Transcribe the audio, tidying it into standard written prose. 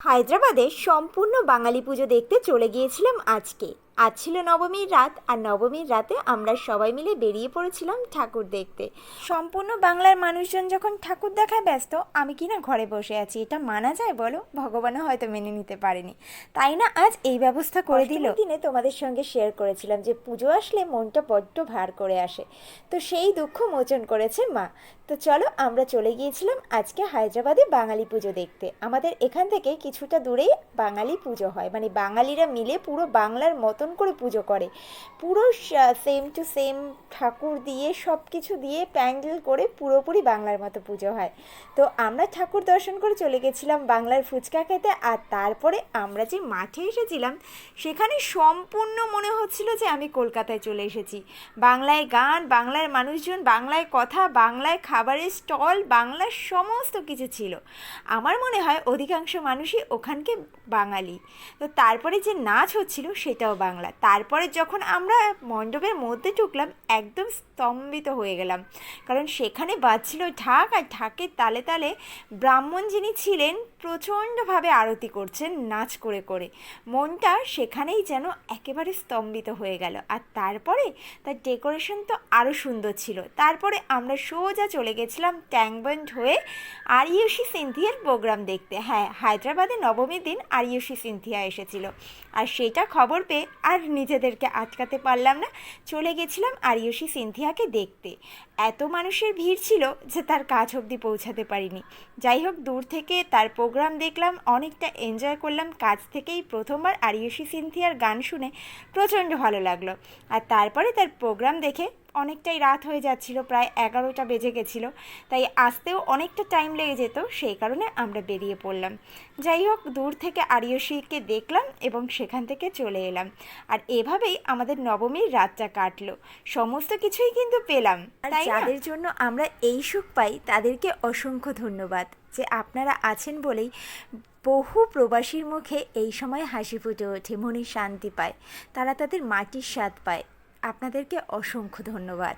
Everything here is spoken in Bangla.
হায়দ্রাবাদে সম্পূর্ণ বাঙালি পুজো দেখতে চলে গিয়েছিলাম আজকে। আজ ছিল নবমীর রাত, আর নবমীর রাতে আমরা সবাই মিলে বেরিয়ে পড়েছিলাম ঠাকুর দেখতে। সম্পূর্ণ বাংলার মানুষজন যখন ঠাকুর দেখায় ব্যস্ত, আমি কিনা ঘরে বসে আছি। এটা মানা যায় বলো? ভগবানও হয়তো মেনে নিতে পারেনি, তাই না আজ এই ব্যবস্থা করে দিল। দিনে তোমাদের সঙ্গে শেয়ার করেছিলাম যে পুজো আসলে মনটা বড্ড ভার করে আসে, তো সেই দুঃখ মোচন করেছে মা। তো চলো, আমরা চলে গিয়েছিলাম আজকে হায়দ্রাবাদে বাঙালি পুজো দেখতে। আমাদের এখান থেকে কিছুটা দূরেই বাঙালি পুজো হয়, মানে বাঙালিরা মিলে পুরো বাংলার মতন করে পুজো করে। পুরো সেম টু সেম ঠাকুর দিয়ে সব কিছু দিয়ে প্যান্ডেল করে পুরোপুরি বাংলার মতো পুজো হয়। তো আমরা ঠাকুর দর্শন করে চলে গেছিলাম বাংলার ফুচকা খেতে। আর তারপরে আমরা যে মাঠে এসেছিলাম সেখানে সম্পূর্ণ মনে হচ্ছিল যে আমি কলকাতায় চলে এসেছি। বাংলায় গান, বাংলার মানুষজন, বাংলায় কথা, বাংলায় খাবারের স্টল, বাংলার সমস্ত কিছু ছিল। আমার মনে হয় অধিকাংশ মানুষই ওখানকে বাঙালি। তো তারপরে যে নাচ হচ্ছিল সেটাও বাংলা। তারপরে যখন আমরা মণ্ডপের মধ্যে ঢুকলাম একদম স্তম্ভিত হয়ে গেলাম, কারণ সেখানে বাজছিল ঢাক, আর ঢাকের তালে তালে ব্রাহ্মণ যিনি ছিলেন প্রচণ্ডভাবে আরতি করছেন নাচ করে করে। মনটা সেখানেই যেন একেবারে স্তম্ভিত হয়ে গেল। আর তারপরে তার ডেকোরেশন তো আরও সুন্দর ছিল। তারপরে আমরা সোজা চলে গেছিলাম ট্যাংক হয়ে আরিয়সী সিনথিয়ার প্রোগ্রাম দেখতে। হ্যাঁ, হায়দ্রাবাদে নবমীর দিন আরিয়সী সিনথিয়া এসেছিল, আর সেটা খবর পেয়ে আর নিজেদেরকে আটকাতে পারলাম না, চলে গেছিলাম আরিয়সী সিনথিয়াকে দেখতে। এত মানুষের ভিড় ছিল যে তার কাছ অবধি পৌঁছাতে পারিনি। যাই হোক, দূর থেকে তার প্রোগ্রাম দেখলাম, অনেকটা এনজয় করলাম। কাছ থেকেই প্রথমবার আরিয়সী সিনথিয়ার গান শুনে প্রচণ্ড ভালো লাগলো। আর তারপরে তার প্রোগ্রাম দেখে অনেকটাই রাত হয়ে যাচ্ছিল, প্রায় 11টা বেজে গেছিল, তাই আসতেও অনেকটা টাইম লেগে যেত, সেই কারণে আমরা বেরিয়ে পড়লাম। যাই হোক, দূর থেকে আরিয়সীকে দেখলাম এবং সেখান থেকে চলে এলাম। আর এভাবেই আমাদের নবমীর রাতটা কাটলো। সমস্ত কিছুই কিন্তু পেলাম। আর যাদের জন্য আমরা এই সুখ পাই তাদেরকে অসংখ্য ধন্যবাদ, যে আপনারা আছেন বলেই বহু প্রবাসীর মুখে এই সময় হাসি ফুটে ওঠে, মনে শান্তি পায়, তারা তাদের মাটির স্বাদ পায়। আপনাদেরকে অসংখ্য ধন্যবাদ।